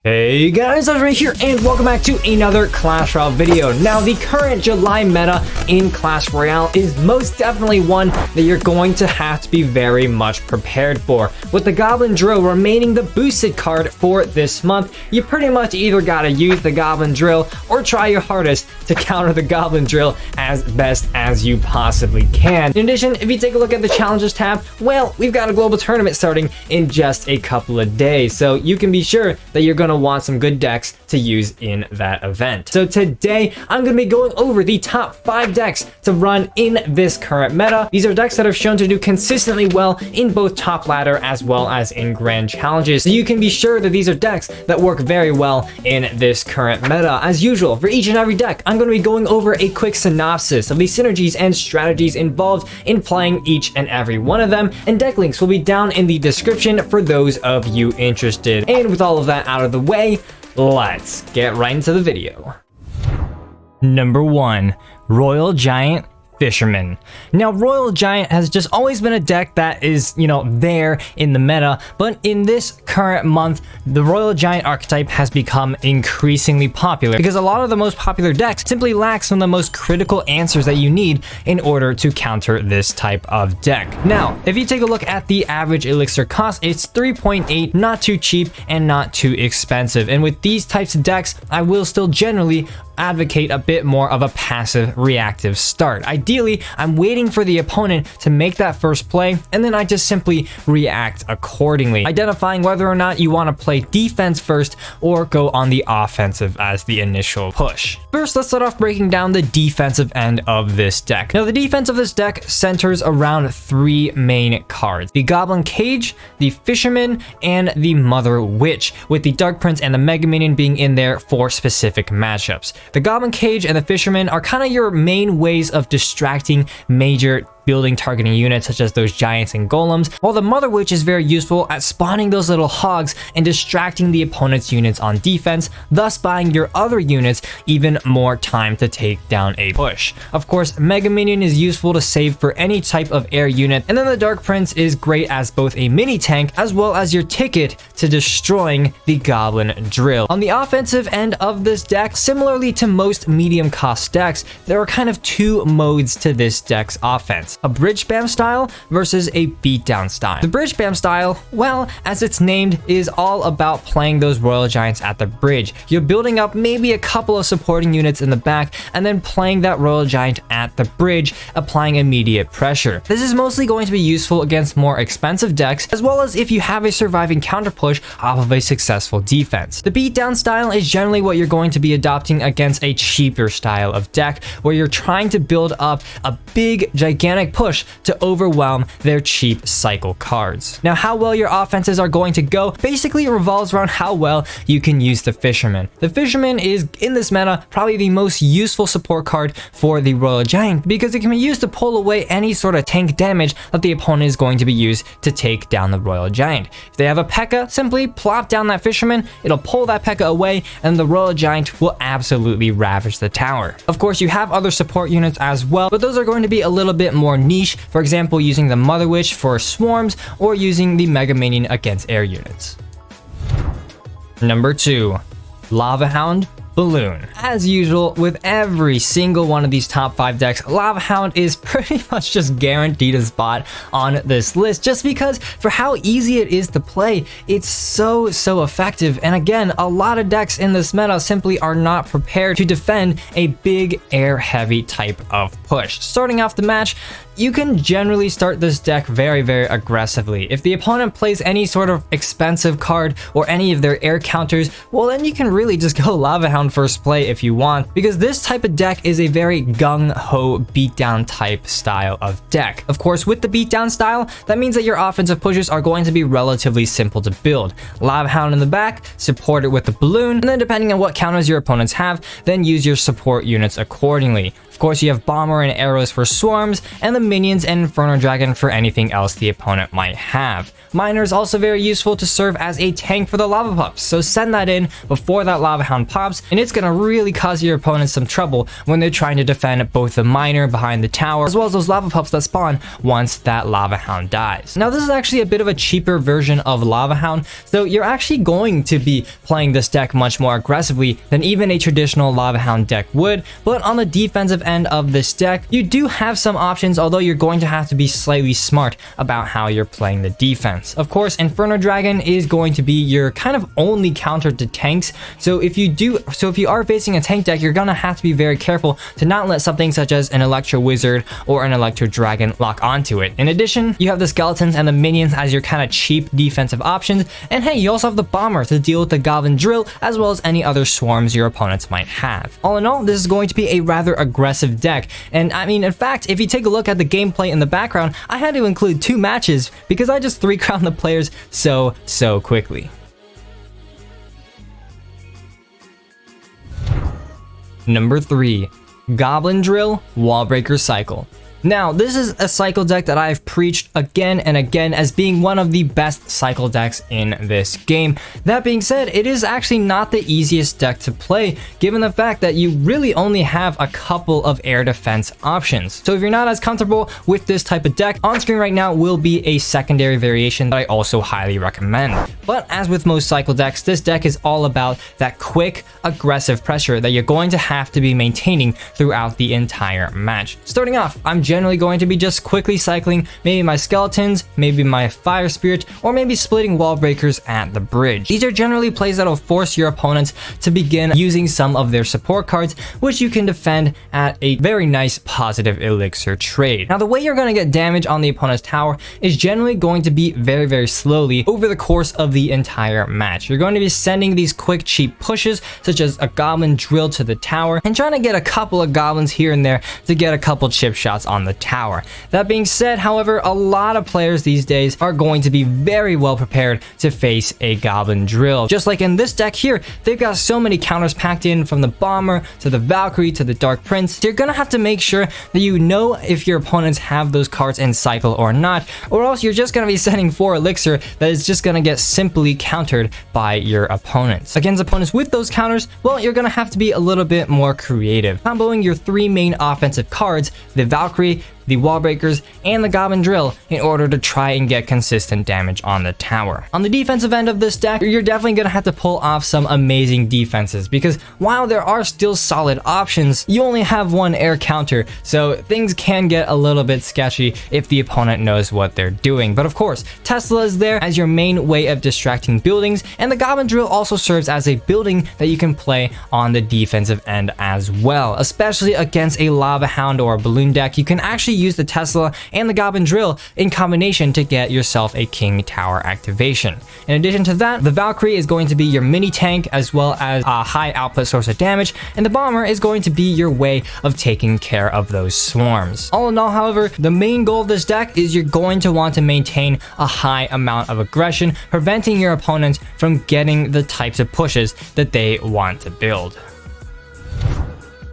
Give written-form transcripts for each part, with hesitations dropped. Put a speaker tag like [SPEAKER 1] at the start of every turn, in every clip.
[SPEAKER 1] Hey guys, I'm right here and welcome back to another Clash Royale video. Now, the current July meta in Clash Royale is most definitely one that you're going to have to be very much prepared for. With the Goblin Drill remaining the boosted card for this month, you pretty much either gotta use the Goblin Drill or try your hardest to counter the Goblin Drill as best as you possibly can. In addition, if you take a look at the challenges tab, well, we've got a global tournament starting in just a couple of days, so you can be sure that you're gonna want some good decks to use in that event. So today I'm going to be going over the top 5 decks to run in this current meta. These are decks that have shown to do consistently well in both top ladder as well as in grand challenges. So you can be sure that these are decks that work very well in this current meta. As usual, for each and every deck, I'm going to be going over a quick synopsis of the synergies and strategies involved in playing each and every one of them, and deck links will be down in the description for those of you interested. And with all of that out of the way, let's get right into the video. Number 1, Royal Giant Fisherman. Now, Royal Giant has just always been a deck that is, there in the meta, but in this current month, the Royal Giant archetype has become increasingly popular because a lot of the most popular decks simply lack some of the most critical answers that you need in order to counter this type of deck. Now, if you take a look at the average elixir cost, it's 3.8, not too cheap and not too expensive. And with these types of decks, I will still generally advocate a bit more of a passive reactive start. Ideally, I'm waiting for the opponent to make that first play, and then I just simply react accordingly, identifying whether or not you want to play defense first or go on the offensive as the initial push. First, let's start off breaking down the defensive end of this deck. Now, the defense of this deck centers around 3 main cards: the Goblin Cage, the Fisherman, and the Mother Witch, with the Dark Prince and the Mega Minion being in there for specific matchups. The Goblin Cage and the Fisherman are kind of your main ways of distracting major building targeting units such as those giants and golems, while the Mother Witch is very useful at spawning those little hogs and distracting the opponent's units on defense, thus buying your other units even more time to take down a push. Of course, Mega Minion is useful to save for any type of air unit, and then the Dark Prince is great as both a mini tank as well as your ticket to destroying the Goblin Drill. On the offensive end of this deck, similarly to most medium cost decks, there are kind of 2 modes to this deck's offense: a bridge spam style versus a beatdown style. The bridge spam style, well, as it's named, is all about playing those Royal Giants at the bridge. You're building up maybe a couple of supporting units in the back and then playing that Royal Giant at the bridge, applying immediate pressure. This is mostly going to be useful against more expensive decks, as well as if you have a surviving counter push off of a successful defense. The beatdown style is generally what you're going to be adopting against a cheaper style of deck, where you're trying to build up a big, gigantic push to overwhelm their cheap cycle cards. Now, how well your offenses are going to go basically revolves around how well you can use the Fisherman. The Fisherman is, in this meta, probably the most useful support card for the Royal Giant because it can be used to pull away any sort of tank damage that the opponent is going to be used to take down the Royal Giant. If they have a P.E.K.K.A, simply plop down that Fisherman, it'll pull that P.E.K.K.A away, and the Royal Giant will absolutely ravage the tower. Of course, you have other support units as well, but those are going to be a little bit more niche, for example using the Mother Witch for swarms or using the Mega Minion against air units. Number 2, Lava Hound Balloon. As usual, with every single one of these top 5 decks, Lava Hound is pretty much just guaranteed a spot on this list just because for how easy it is to play, it's so effective. And again, a lot of decks in this meta simply are not prepared to defend a big air heavy type of push. Starting off the match, you can generally start this deck very aggressively. If the opponent plays any sort of expensive card or any of their air counters, well, then you can really just go Lava Hound first play if you want, because this type of deck is a very gung-ho beatdown type style of deck. Of course, with the beatdown style, that means that your offensive pushes are going to be relatively simple to build. Lava Hound in the back, support it with the balloon, and then depending on what counters your opponents have, then use your support units accordingly. Of course, you have Bomber and Arrows for swarms, and the Minions and Inferno Dragon for anything else the opponent might have. Miner is also very useful to serve as a tank for the lava pups, so send that in before that lava hound pops, and it's gonna really cause your opponents some trouble when they're trying to defend both the miner behind the tower as well as those lava pups that spawn once that lava hound dies. Now this is actually a bit of a cheaper version of lava hound, so you're actually going to be playing this deck much more aggressively than even a traditional lava hound deck would, but on the defensive end of this deck you do have some options, although you're going to have to be slightly smart about how you're playing the defense. Of course, Inferno Dragon is going to be your kind of only counter to tanks, so if you are facing a tank deck, you're gonna have to be very careful to not let something such as an Electro Wizard or an Electro Dragon lock onto it. In addition, you have the Skeletons and the Minions as your kind of cheap defensive options, and hey, you also have the Bomber to deal with the Goblin Drill as well as any other swarms your opponents might have. All in all, this is going to be a rather aggressive deck, and I mean, in fact, if you take a look at the gameplay in the background, I had to include 2 matches because I just 3-crowned the players so quickly. Number 3, Goblin Drill Wallbreaker Cycle. Now, this is a cycle deck that I've preached again and again as being one of the best cycle decks in this game. That being said, it is actually not the easiest deck to play, given the fact that you really only have a couple of air defense options. So if you're not as comfortable with this type of deck, on screen right now will be a secondary variation that I also highly recommend. But as with most cycle decks, this deck is all about that quick, aggressive pressure that you're going to have to be maintaining throughout the entire match. Starting off, I'm generally going to be just quickly cycling maybe my Skeletons, maybe my Fire Spirit, or maybe splitting Wall Breakers at the bridge. These are generally plays that will force your opponents to begin using some of their support cards, which you can defend at a very nice positive elixir trade. Now, the way you're going to get damage on the opponent's tower is generally going to be very slowly over the course of the entire match. You're going to be sending these quick cheap pushes such as a Goblin Drill to the tower and trying to get a couple of goblins here and there to get a couple chip shots on the tower. That being said, however, a lot of players these days are going to be very well prepared to face a Goblin Drill. Just like in this deck here, they've got so many counters packed in from the Bomber to the Valkyrie to the Dark Prince. So you're gonna have to make sure that you know if your opponents have those cards in cycle or not, or else you're just gonna be sending 4 elixir that is just gonna get simply countered by your opponents. Against opponents with those counters, well, you're gonna have to be a little bit more creative, comboing your 3 main offensive cards, the Valkyrie, the Wall Breakers, and the Goblin Drill in order to try and get consistent damage on the tower. On the defensive end of this deck, you're definitely going to have to pull off some amazing defenses, because while there are still solid options, you only have 1 air counter, so things can get a little bit sketchy if the opponent knows what they're doing. But of course, Tesla is there as your main way of distracting buildings, and the Goblin Drill also serves as a building that you can play on the defensive end as well. Especially against a Lava Hound or a Balloon deck, you can actually use the Tesla and the Goblin Drill in combination to get yourself a King Tower activation. In addition to that, the Valkyrie is going to be your mini tank as well as a high output source of damage, and the Bomber is going to be your way of taking care of those swarms. All in all, however, the main goal of this deck is you're going to want to maintain a high amount of aggression, preventing your opponents from getting the types of pushes that they want to build.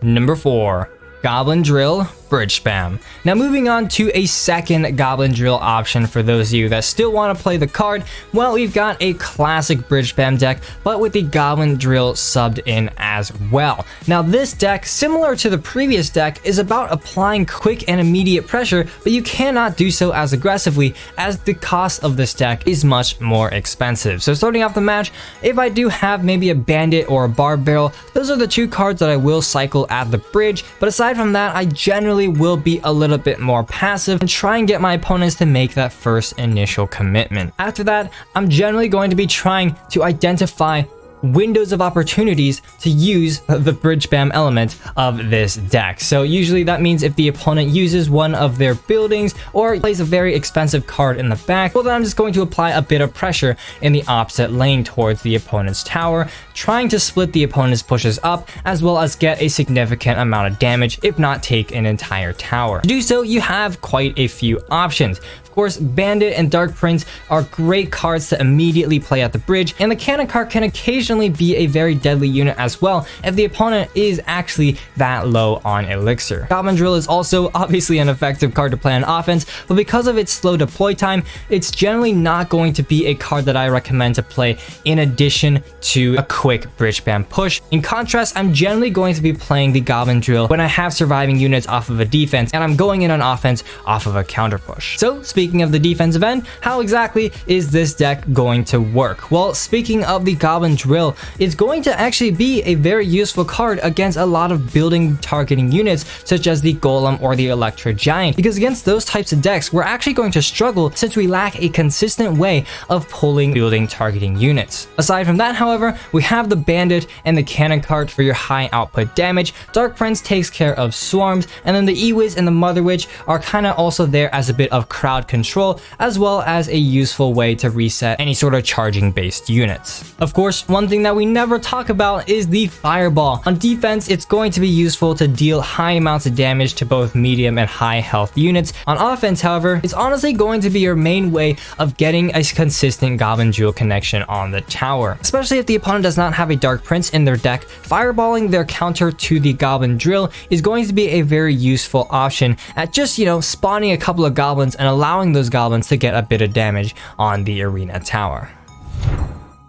[SPEAKER 1] Number 4, Goblin Drill Bridge Spam. Now, moving on to a second Goblin Drill option for those of you that still want to play the card, well, we've got a classic Bridge Spam deck, but with the Goblin Drill subbed in as well. Now, this deck, similar to the previous deck, is about applying quick and immediate pressure, but you cannot do so as aggressively as the cost of this deck is much more expensive. So starting off the match, if I do have maybe a Bandit or a Barb Barrel, those are the 2 cards that I will cycle at the bridge, but aside from that, I generally will be a little bit more passive and try and get my opponents to make that first initial commitment. After that, I'm generally going to be trying to identify windows of opportunities to use the bridge spam element of this deck. So usually that means if the opponent uses one of their buildings or plays a very expensive card in the back, well, then I'm just going to apply a bit of pressure in the opposite lane towards the opponent's tower, trying to split the opponent's pushes up as well as get a significant amount of damage, if not take an entire tower. To do so, you have quite a few options. Of course, Bandit and Dark Prince are great cards to immediately play at the bridge, and the cannon card can occasionally be a very deadly unit as well if the opponent is actually that low on elixir. Goblin Drill is also obviously an effective card to play on offense, but because of its slow deploy time, it's generally not going to be a card that I recommend to play in addition to a quick bridge spam push. In contrast, I'm generally going to be playing the Goblin Drill when I have surviving units off of a defense and I'm going in on offense off of a counter push. So speaking of the defensive end, how exactly is this deck going to work? Well, speaking of the Goblin Drill, it's going to actually be a very useful card against a lot of building targeting units such as the Golem or the Electro Giant, because against those types of decks, we're actually going to struggle since we lack a consistent way of pulling building targeting units. Aside from that, however, we have the Bandit and the Cannon card for your high output damage. Dark Prince takes care of swarms, and then the E-Wiz and the Mother Witch are kind of also there as a bit of crowd control, as well as a useful way to reset any sort of charging based units. Of course, one thing that we never talk about is the Fireball. On defense, it's going to be useful to deal high amounts of damage to both medium and high health units. On offense, however, it's honestly going to be your main way of getting a consistent Goblin Drill connection on the tower. Especially if the opponent does not have a Dark Prince in their deck, fireballing their counter to the Goblin Drill is going to be a very useful option at just, spawning a couple of goblins and allowing those goblins to get a bit of damage on the arena tower.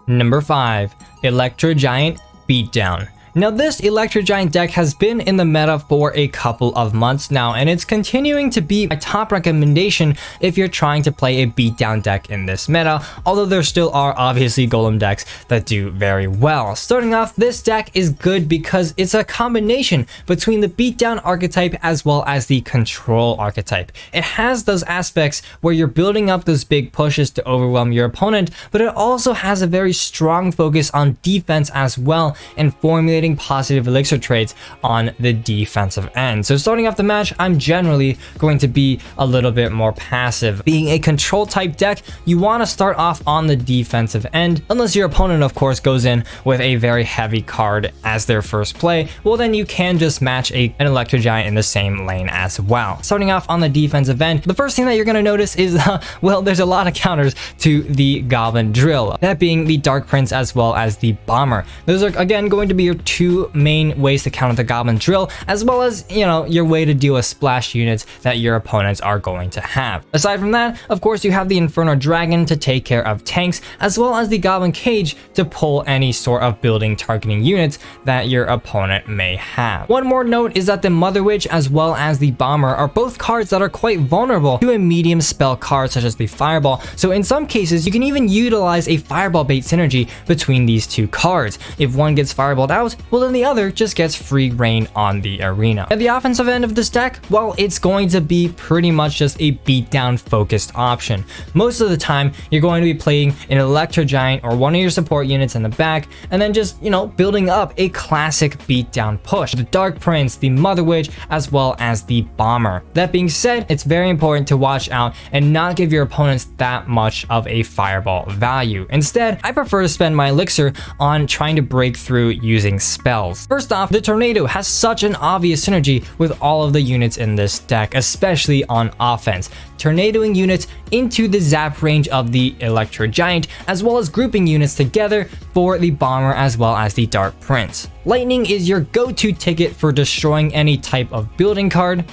[SPEAKER 1] Number 5, Electro Giant Beatdown. Now, this Electro Giant deck has been in the meta for a couple of months now, and it's continuing to be my top recommendation if you're trying to play a beatdown deck in this meta, although there still are obviously golem decks that do very well. Starting off, this deck is good because it's a combination between the beatdown archetype as well as the control archetype. It has those aspects where you're building up those big pushes to overwhelm your opponent, but it also has a very strong focus on defense as well and formulating positive elixir trades on the defensive end. So starting off the match, I'm generally going to be a little bit more passive. Being a control type deck, you want to start off on the defensive end, unless your opponent of course goes in with a very heavy card as their first play. Well, then you can just match an Electro Giant in the same lane as well. Starting off on the defensive end, the first thing that you're going to notice is well, there's a lot of counters to the Goblin Drill, that being the Dark Prince as well as the Bomber. Those are again going to be your two main ways to counter the Goblin Drill, as well as, your way to deal with splash units that your opponents are going to have. Aside from that, of course, you have the Inferno Dragon to take care of tanks, as well as the Goblin Cage to pull any sort of building targeting units that your opponent may have. One more note is that the Mother Witch as well as the Bomber are both cards that are quite vulnerable to a medium spell card such as the Fireball, so in some cases, you can even utilize a Fireball bait synergy between these two cards. If one gets fireballed out, well then the other just gets free reign on the arena. At the offensive end of this deck, well, it's going to be pretty much just a beatdown focused option. Most of the time, you're going to be playing an Electro Giant or one of your support units in the back, and then just, building up a classic beatdown push. The Dark Prince, the Mother Witch, as well as the Bomber. That being said, it's very important to watch out and not give your opponents that much of a fireball value. Instead, I prefer to spend my elixir on trying to break through using spells. First off, the Tornado has such an obvious synergy with all of the units in this deck, especially on offense. Tornadoing units into the zap range of the Electro Giant, as well as grouping units together for the Bomber as well as the Dark Prince. Lightning is your go-to ticket for destroying any type of building card,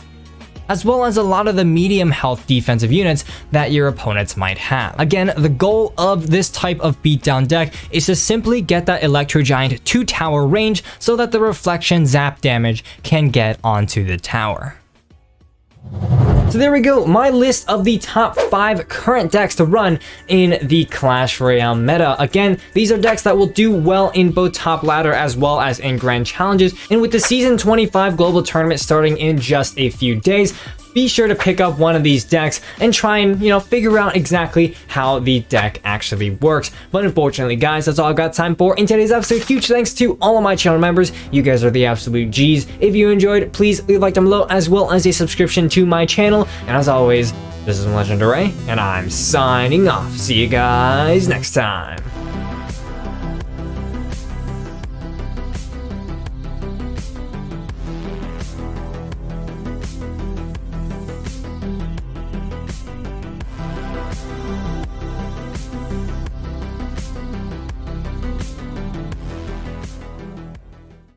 [SPEAKER 1] as well as a lot of the medium health defensive units that your opponents might have. Again, the goal of this type of beatdown deck is to simply get that Electro Giant to tower range so that the reflection zap damage can get onto the tower. So there we go, my list of the top 5 current decks to run in the Clash Royale meta. Again, these are decks that will do well in both top ladder as well as in grand challenges. And with the season 25 global tournament starting in just a few days, be sure to pick up one of these decks and try and, figure out exactly how the deck actually works. But unfortunately, guys, that's all I've got time for in today's episode. Huge thanks to all of my channel members. You guys are the absolute G's. If you enjoyed, please leave a like down below, as well as a subscription to my channel. And as always, this is Legendaray, and I'm signing off. See you guys next time.